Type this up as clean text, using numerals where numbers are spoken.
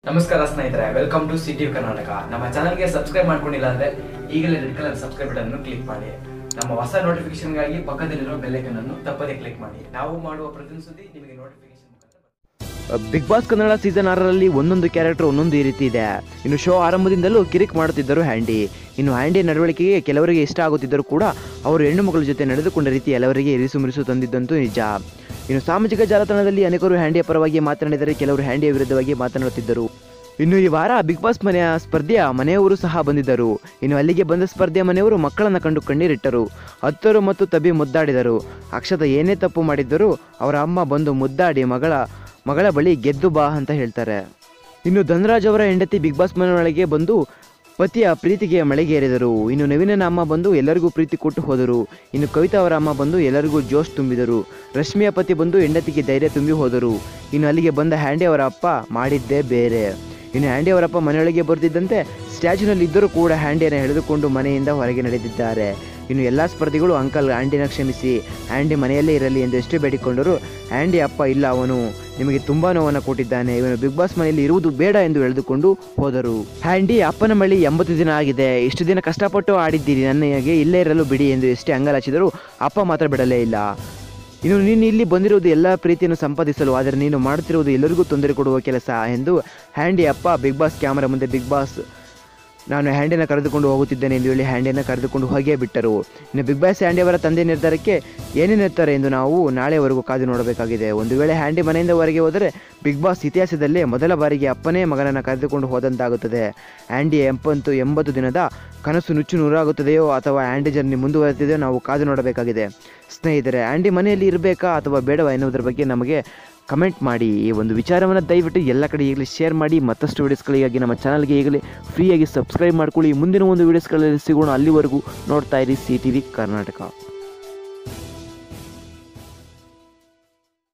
ನಮಸ್ಕಾರ ಸ್ನೇಹಿತರೆ, welcome to city Karnataka. ನಮ್ಮ ಚಾನಲ್ಗೆ ಸಬ್ಸ್ಕ್ರೈಬ್ ಮಾಡ್ಕೊಂಡಿಲ್ಲ ಅಂದ್ರೆ ಈಗಲೇ ರೆಡ್ ಕಲರ್ ಸಬ್ಸ್ಕ್ರೈಬ್ ಬಟನ್ ಅನ್ನು ಕ್ಲಿಕ್ ಮಾಡಿ. ನಮ್ಮ ಹೊಸ ನೋಟಿಫಿಕೇಶನ್ಗಾಗಿ ಪಕ್ಕದಲ್ಲಿರೋ ಬೆಲ್ ಐಕಾನ್ ಅನ್ನು ತಪ್ಪದೇ ಕ್ಲಿಕ್ ಮಾಡಿ. ನಾವು ಮಾಡುವ ಪ್ರತಿಯೊಂದು ಸುದ್ದಿ ನಿಮಗೆ ನೋಟಿಫಿಕೇಶನ್ ಮುಖಾಂತರ. ಬಿಗ್ ಬಾಸ್ ಕನ್ನಡ ಸೀಸನ್ 6ರಲ್ಲಿ ಒಂದೊಂದು ಕ್ಯಾರೆಕ್ಟರ್ ಒಂದೊಂದು ಈ ರೀತಿ ಇದೆ. ಇನ್ನು ಶೋ ಆರಂಭದಿಂದಲೂ ಕಿರಿಕ್ ಮಾಡುತ್ತಿದ್ದರು ಹ್ಯಾಂಡಿ. ಇನ್ನು ಹ್ಯಾಂಡಿ ನಡವಳಿಕೆಗೆ ಕೆಲವರಿಗೆ ಇಷ್ಟ ಆಗುತ್ತಿದ್ದರೂ ಕೂಡ ಅವರು ಹೆಣ್ಣು ಮಕ್ಕಳ ಜೊತೆ ನಡೆದುಕೊಂಡ ರೀತಿ ಎಲ್ಲವರಿಗೆ ಇರಿಸು ಮುರಿಸು ತಂದಿದ್ದಂತೂ ನಿಜ. ಇನ್ನು ಸಾಮಾಜಿಕ ಜಾಲತಾಣದಲ್ಲಿ ಅನೇಕರು ಹ್ಯಾಂಡಿಯ ಪರವಾಗಿ ಮಾತನಾಡಿದರೆ, ಕೆಲವರು ಹ್ಯಾಂಡಿಯ ವಿರುದ್ಧವಾಗಿ ಮಾತನಾಡುತ್ತಿದ್ದರು. ಇನ್ನು ಈ ವಾರ ಬಿಗ್ ಬಾಸ್ ಮನೆಯ ಸ್ಪರ್ಧೆಯ ಮನೆಯವರು ಸಹ ಬಂದಿದ್ದರು. ಇನ್ನು ಅಲ್ಲಿಗೆ ಬಂದ ಸ್ಪರ್ಧೆಯ ಮನೆಯವರು ಮಕ್ಕಳನ್ನು ಕಂಡು ಕಣ್ಣೀರಿಟ್ಟರು. ಅತ್ತರು ಮತ್ತು ತಬಿ ಮುದ್ದಾಡಿದರು. ಅಕ್ಷತಾ ಏನೇ ತಪ್ಪು ಮಾಡಿದ್ದರೂ ಅವರ ಅಮ್ಮ ಬಂದು ಮುದ್ದಾಡಿ ಮಗಳ ಬಳಿ ಗೆದ್ದು ಬಾ ಅಂತ ಹೇಳ್ತಾರೆ. ಇನ್ನು ಧನರಾಜ್ ಅವರ ಹೆಂಡತಿ ಬಿಗ್ ಬಾಸ್ ಮನೆಯೊಳಗೆ ಬಂದು ಪತಿಯ ಪ್ರೀತಿಗೆ ಮಳೆಗೇರಿದರು. ಇನ್ನು ನವೀನನ ಅಮ್ಮ ಬಂದು ಎಲ್ಲರಿಗೂ ಪ್ರೀತಿ ಕೊಟ್ಟು ಹೋದರು. ಇನ್ನು ಕವಿತಾ ಅವರ ಅಮ್ಮ ಬಂದು ಎಲ್ಲರಿಗೂ ಜೋಶ್ ತುಂಬಿದರು. ರಶ್ಮಿಯ ಪತಿ ಬಂದು ಹೆಂಡತಿಗೆ ಧೈರ್ಯ ತುಂಬಿ ಹೋದರು. ಇನ್ನು ಅಲ್ಲಿಗೆ ಬಂದ ಹ್ಯಾಂಡಿ ಅವರ ಅಪ್ಪ ಮಾಡಿದ್ದೇ ಬೇರೆ. ಇನ್ನು ಹ್ಯಾಂಡಿ ಅವರಪ್ಪ ಮನೆಯೊಳಗೆ ಬರ್ತಿದ್ದಂತೆ ಸ್ಟ್ಯಾಚ್ಯೂನಲ್ಲಿ ಇದ್ದರೂ ಕೂಡ ಹ್ಯಾಂಡಿಯನ್ನು ಎಳೆದುಕೊಂಡು ಮನೆಯಿಂದ ಹೊರಗೆ ನಡೆದಿದ್ದಾರೆ. ಇನ್ನು ಎಲ್ಲ ಸ್ಪರ್ಧಿಗಳು ಅಂಕಲ್ ಹ್ಯಾಂಡಿನ ಕ್ಷಮಿಸಿ, ಹ್ಯಾಂಡಿ ಮನೆಯಲ್ಲೇ ಇರಲಿ ಎಂದು ಎಷ್ಟೇ ಬೇಡಿಕೊಂಡರು. ಹ್ಯಾಂಡಿ ಅಪ್ಪ ಇಲ್ಲ, ಅವನು ನಿಮಗೆ ತುಂಬಾ ನೋವನ್ನು ಕೊಟ್ಟಿದ್ದಾನೆ, ಇವನು ಬಿಗ್ ಬಾಸ್ ಮನೆಯಲ್ಲಿ ಇರುವುದು ಬೇಡ ಎಂದು ಎಳೆದುಕೊಂಡು ಹೋದರು. ಹ್ಯಾಂಡಿ ಅಪ್ಪನ ಬಳಿ 80 ದಿನ ಆಗಿದೆ, ಇಷ್ಟು ದಿನ ಕಷ್ಟಪಟ್ಟು ಆಡಿದ್ದೀರಿ, ನನಗೆ ಇಲ್ಲೇ ಇರಲು ಬಿಡಿ ಎಂದು ಎಷ್ಟೇ ಅಂಗಲಾಚಿದರೂ ಅಪ್ಪ ಮಾತ್ರ ಬಿಡಲೇ ಇಲ್ಲ. ಇನ್ನು ನೀನು ಇಲ್ಲಿ ಬಂದಿರುವುದು ಎಲ್ಲ ಪ್ರೀತಿಯನ್ನು ಸಂಪಾದಿಸಲು, ಆದರೆ ನೀನು ಮಾಡುತ್ತಿರುವುದು ಎಲ್ಲರಿಗೂ ತೊಂದರೆ ಕೊಡುವ ಕೆಲಸ ಎಂದು ಹ್ಯಾಂಡಿ ಅಪ್ಪ ಬಿಗ್ ಬಾಸ್ ಕ್ಯಾಮರಾ ಮುಂದೆ ಬಿಗ್ ಬಾಸ್ ನಾನು ಹ್ಯಾಂಡಿನ ಕರೆದುಕೊಂಡು ಹೋಗುತ್ತಿದ್ದೇನೆ ಎಂದು ಹೇಳಿ ಹ್ಯಾಂಡಿಯನ್ನು ಕರೆದುಕೊಂಡು ಹೋಗೇ ಬಿಟ್ಟರು. ಇನ್ನು ಬಿಗ್ ಬಾಸ್ ಹ್ಯಾಂಡಿ ಅವರ ತಂದೆ ನಿರ್ಧಾರಕ್ಕೆ ಏನೇನಿರ್ತಾರೆ ಎಂದು ನಾವು ನಾಳೆವರೆಗೂ ಕಾದು ನೋಡಬೇಕಾಗಿದೆ. ಒಂದು ವೇಳೆ ಹ್ಯಾಂಡಿ ಮನೆಯಿಂದ ಹೊರಗೆ ಹೋದರೆ ಬಿಗ್ ಬಾಸ್ ಇತಿಹಾಸದಲ್ಲೇ ಮೊದಲ ಬಾರಿಗೆ ಅಪ್ಪನೇ ಮಗನನ್ನು ಕರೆದುಕೊಂಡು ಹೋದಂತಾಗುತ್ತದೆ. ಹ್ಯಾಂಡಿ 80 ದಿನದ ಕನಸು ನುಚ್ಚು ನೂರಾಗುತ್ತದೆಯೋ ಅಥವಾ ಹ್ಯಾಂಡಿ ಜರ್ನಿ ಮುಂದುವರೆದಿದೆಯೋ ನಾವು ಕಾದು ನೋಡಬೇಕಾಗಿದೆ. ಸ್ನೇಹಿತರೆ, ಹ್ಯಾಂಡಿ ಮನೆಯಲ್ಲಿ ಇರಬೇಕಾ ಅಥವಾ ಬೇಡವಾ ಎನ್ನುವುದರ ಬಗ್ಗೆ ನಮಗೆ ಕಮೆಂಟ್ ಮಾಡಿ. ಈ ಒಂದು ವಿಚಾರವನ್ನು ದಯವಿಟ್ಟು ಎಲ್ಲ ಕಡೆ ಈಗಲೇ ಶೇರ್ ಮಾಡಿ. ಮತ್ತಷ್ಟು ವೀಡಿಯೋಸ್ಗಳಿಗಾಗಿ ನಮ್ಮ ಚಾನಲ್ಗೆ ಈಗಲೇ ಫ್ರೀಯಾಗಿ ಸಬ್ಸ್ಕ್ರೈಬ್ ಮಾಡ್ಕೊಳ್ಳಿ. ಮುಂದಿನ ಒಂದು ವೀಡಿಯೋಸ್ಗಳಲ್ಲಿ ಸಿಗೋಣ. ಅಲ್ಲಿವರೆಗೂ ನೋಡ್ತಾ ಇರಿ CTV ಕರ್ನಾಟಕ.